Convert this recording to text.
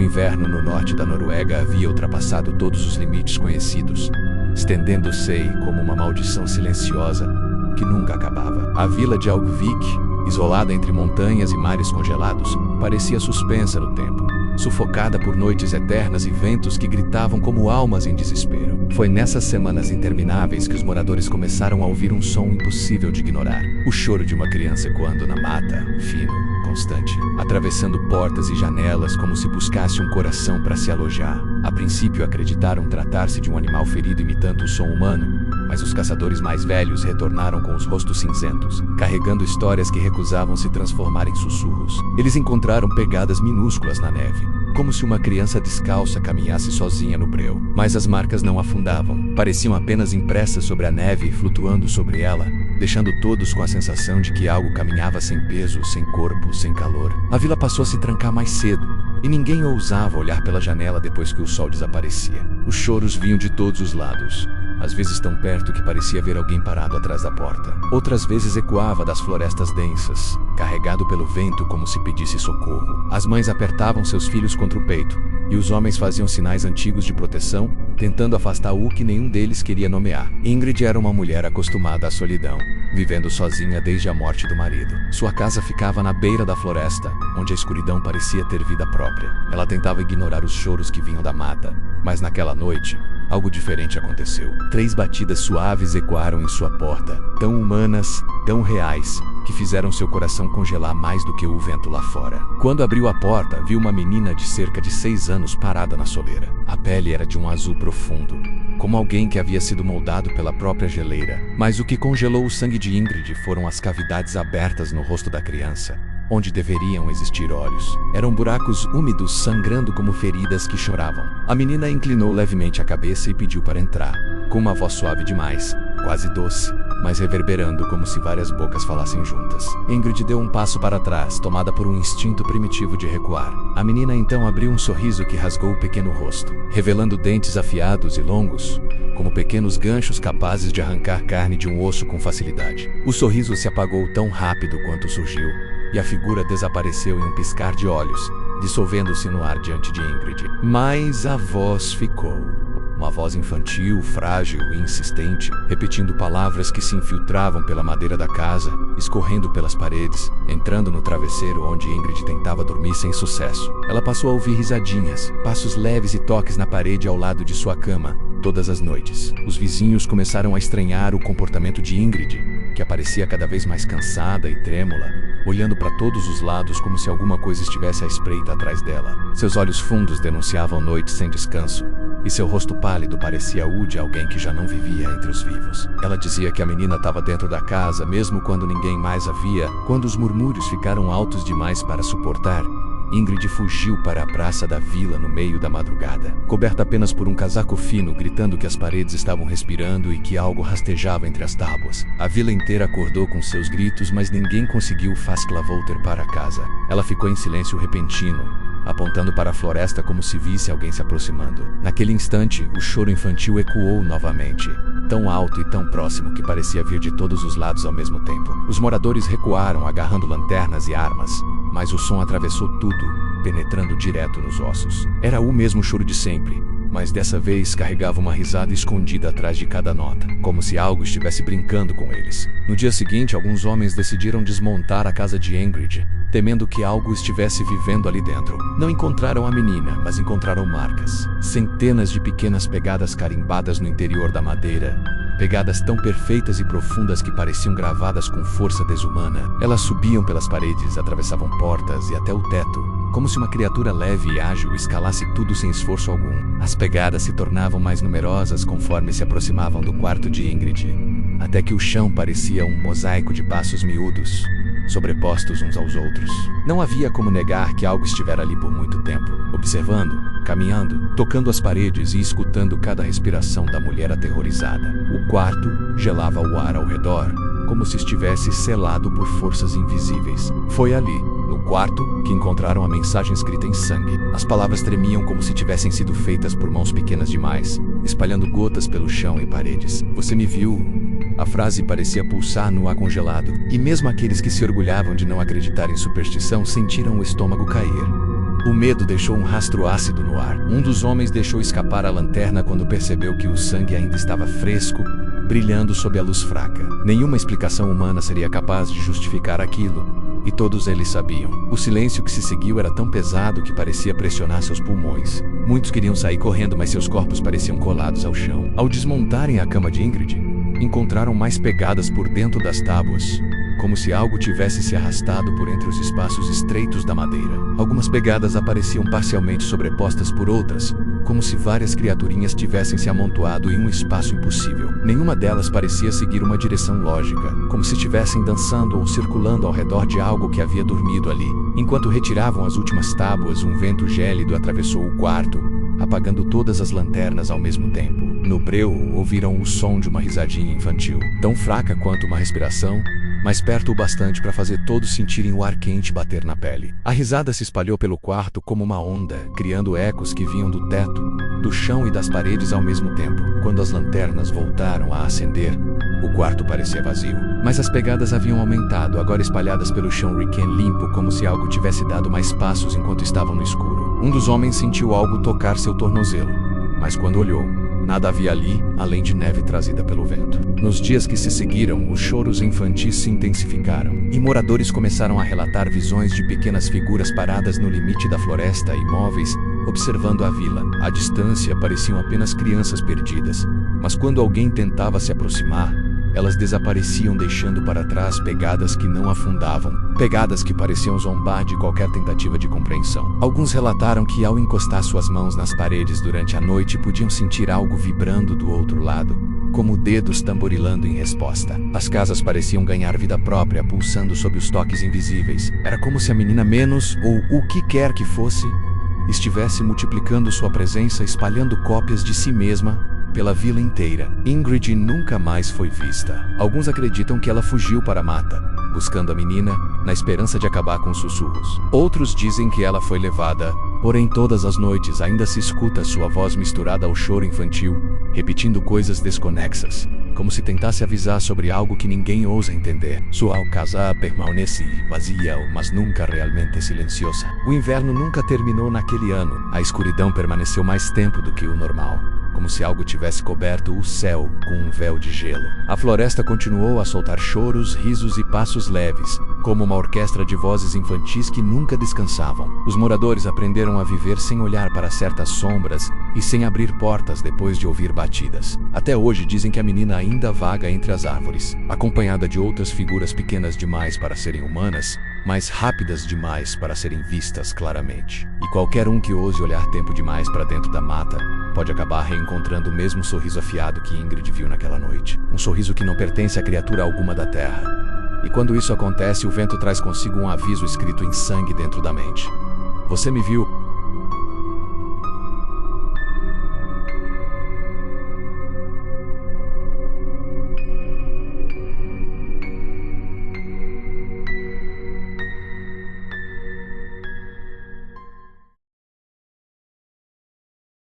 inverno no norte da Noruega havia ultrapassado todos os limites conhecidos, estendendo-se como uma maldição silenciosa que nunca acabava. A vila de Algvik, isolada entre montanhas e mares congelados, parecia suspensa no tempo, sufocada por noites eternas e ventos que gritavam como almas em desespero. Foi nessas semanas intermináveis que os moradores começaram a ouvir um som impossível de ignorar. O choro de uma criança ecoando na mata, fino, constante, atravessando portas e janelas como se buscasse um coração para se alojar. A princípio acreditaram tratar-se de um animal ferido imitando o som humano, mas os caçadores mais velhos retornaram com os rostos cinzentos, carregando histórias que recusavam se transformar em sussurros. Eles encontraram pegadas minúsculas na neve, como se uma criança descalça caminhasse sozinha no breu. Mas as marcas não afundavam, pareciam apenas impressas sobre a neve e flutuando sobre ela, deixando todos com a sensação de que algo caminhava sem peso, sem corpo, sem calor. A vila passou a se trancar mais cedo, e ninguém ousava olhar pela janela depois que o sol desaparecia. Os choros vinham de todos os lados, às vezes tão perto que parecia ver alguém parado atrás da porta. Outras vezes ecoava das florestas densas, carregado pelo vento como se pedisse socorro. As mães apertavam seus filhos contra o peito, e os homens faziam sinais antigos de proteção, tentando afastar o que nenhum deles queria nomear. Ingrid era uma mulher acostumada à solidão, vivendo sozinha desde a morte do marido. Sua casa ficava na beira da floresta, onde a escuridão parecia ter vida própria. Ela tentava ignorar os choros que vinham da mata, mas naquela noite, algo diferente aconteceu. 3 batidas suaves ecoaram em sua porta, tão humanas, tão reais, que fizeram seu coração congelar mais do que o vento lá fora. Quando abriu a porta, viu uma menina de cerca de 6 anos parada na soleira. A pele era de um azul profundo, como alguém que havia sido moldado pela própria geleira. Mas o que congelou o sangue de Ingrid foram as cavidades abertas no rosto da criança, onde deveriam existir olhos. Eram buracos úmidos sangrando como feridas que choravam. A menina inclinou levemente a cabeça e pediu para entrar, com uma voz suave demais, quase doce, mas reverberando como se várias bocas falassem juntas. Ingrid deu um passo para trás, tomada por um instinto primitivo de recuar. A menina então abriu um sorriso que rasgou o pequeno rosto, revelando dentes afiados e longos, como pequenos ganchos capazes de arrancar carne de um osso com facilidade. O sorriso se apagou tão rápido quanto surgiu, e a figura desapareceu em um piscar de olhos, dissolvendo-se no ar diante de Ingrid. Mas a voz ficou. Uma voz infantil, frágil e insistente, repetindo palavras que se infiltravam pela madeira da casa, escorrendo pelas paredes, entrando no travesseiro onde Ingrid tentava dormir sem sucesso. Ela passou a ouvir risadinhas, passos leves e toques na parede ao lado de sua cama, todas as noites. Os vizinhos começaram a estranhar o comportamento de Ingrid, que aparecia cada vez mais cansada e trêmula, olhando para todos os lados como se alguma coisa estivesse à espreita atrás dela. Seus olhos fundos denunciavam noites sem descanso, e seu rosto pálido parecia o de alguém que já não vivia entre os vivos. Ela dizia que a menina estava dentro da casa, mesmo quando ninguém mais a via. Quando os murmúrios ficaram altos demais para suportar, Ingrid fugiu para a praça da vila no meio da madrugada, coberta apenas por um casaco fino, gritando que as paredes estavam respirando e que algo rastejava entre as tábuas. A vila inteira acordou com seus gritos, mas ninguém conseguiu fazê-la voltar para casa. Ela ficou em silêncio repentino, apontando para a floresta como se visse alguém se aproximando. Naquele instante, o choro infantil ecoou novamente, tão alto e tão próximo que parecia vir de todos os lados ao mesmo tempo. Os moradores recuaram, agarrando lanternas e armas, mas o som atravessou tudo, penetrando direto nos ossos. Era o mesmo choro de sempre, mas dessa vez carregava uma risada escondida atrás de cada nota, como se algo estivesse brincando com eles. No dia seguinte, alguns homens decidiram desmontar a casa de Ingrid, temendo que algo estivesse vivendo ali dentro. Não encontraram a menina, mas encontraram marcas. Centenas de pequenas pegadas carimbadas no interior da madeira, pegadas tão perfeitas e profundas que pareciam gravadas com força desumana. Elas subiam pelas paredes, atravessavam portas e até o teto, como se uma criatura leve e ágil escalasse tudo sem esforço algum. As pegadas se tornavam mais numerosas conforme se aproximavam do quarto de Ingrid, até que o chão parecia um mosaico de passos miúdos, sobrepostos uns aos outros. Não havia como negar que algo estivera ali por muito tempo, observando, caminhando, tocando as paredes e escutando cada respiração da mulher aterrorizada. O quarto gelava o ar ao redor, como se estivesse selado por forças invisíveis. Foi ali, no quarto, que encontraram a mensagem escrita em sangue. As palavras tremiam como se tivessem sido feitas por mãos pequenas demais, espalhando gotas pelo chão e paredes. Você me viu? A frase parecia pulsar no ar congelado, e mesmo aqueles que se orgulhavam de não acreditar em superstição sentiram o estômago cair. O medo deixou um rastro ácido no ar. Um dos homens deixou escapar a lanterna quando percebeu que o sangue ainda estava fresco, brilhando sob a luz fraca. Nenhuma explicação humana seria capaz de justificar aquilo, e todos eles sabiam. O silêncio que se seguiu era tão pesado que parecia pressionar seus pulmões. Muitos queriam sair correndo, mas seus corpos pareciam colados ao chão. Ao desmontarem a cama de Ingrid, encontraram mais pegadas por dentro das tábuas, como se algo tivesse se arrastado por entre os espaços estreitos da madeira. Algumas pegadas apareciam parcialmente sobrepostas por outras, como se várias criaturinhas tivessem se amontoado em um espaço impossível. Nenhuma delas parecia seguir uma direção lógica, como se estivessem dançando ou circulando ao redor de algo que havia dormido ali. Enquanto retiravam as últimas tábuas, um vento gélido atravessou o quarto, apagando todas as lanternas ao mesmo tempo. No breu, ouviram o som de uma risadinha infantil, tão fraca quanto uma respiração, mas perto o bastante para fazer todos sentirem o ar quente bater na pele. A risada se espalhou pelo quarto como uma onda, criando ecos que vinham do teto, do chão e das paredes ao mesmo tempo. Quando as lanternas voltaram a acender, o quarto parecia vazio. Mas as pegadas haviam aumentado, agora espalhadas pelo chão limpo, como se algo tivesse dado mais passos enquanto estavam no escuro. Um dos homens sentiu algo tocar seu tornozelo, mas quando olhou, nada havia ali, além de neve trazida pelo vento. Nos dias que se seguiram, os choros infantis se intensificaram, e moradores começaram a relatar visões de pequenas figuras paradas no limite da floresta, imóveis, observando a vila. À distância, pareciam apenas crianças perdidas, mas quando alguém tentava se aproximar, elas desapareciam, deixando para trás pegadas que não afundavam, pegadas que pareciam zombar de qualquer tentativa de compreensão. Alguns relataram que ao encostar suas mãos nas paredes durante a noite podiam sentir algo vibrando do outro lado, como dedos tamborilando em resposta. As casas pareciam ganhar vida própria, pulsando sob os toques invisíveis. Era como se a menina menos, ou o que quer que fosse, estivesse multiplicando sua presença, espalhando cópias de si mesma pela vila inteira. Ingrid nunca mais foi vista. Alguns acreditam que ela fugiu para a mata, buscando a menina, na esperança de acabar com os sussurros. Outros dizem que ela foi levada, porém todas as noites ainda se escuta sua voz misturada ao choro infantil, repetindo coisas desconexas, como se tentasse avisar sobre algo que ninguém ousa entender. Sua casa permanece vazia, mas nunca realmente silenciosa. O inverno nunca terminou naquele ano. A escuridão permaneceu mais tempo do que o normal, como se algo tivesse coberto o céu com um véu de gelo. A floresta continuou a soltar choros, risos e passos leves, como uma orquestra de vozes infantis que nunca descansavam. Os moradores aprenderam a viver sem olhar para certas sombras e sem abrir portas depois de ouvir batidas. Até hoje dizem que a menina ainda vaga entre as árvores, acompanhada de outras figuras pequenas demais para serem humanas, mas rápidas demais para serem vistas claramente. E qualquer um que ouse olhar tempo demais para dentro da mata pode acabar reencontrando o mesmo sorriso afiado que Ingrid viu naquela noite. Um sorriso que não pertence a criatura alguma da terra. E quando isso acontece, o vento traz consigo um aviso escrito em sangue dentro da mente. Você me viu?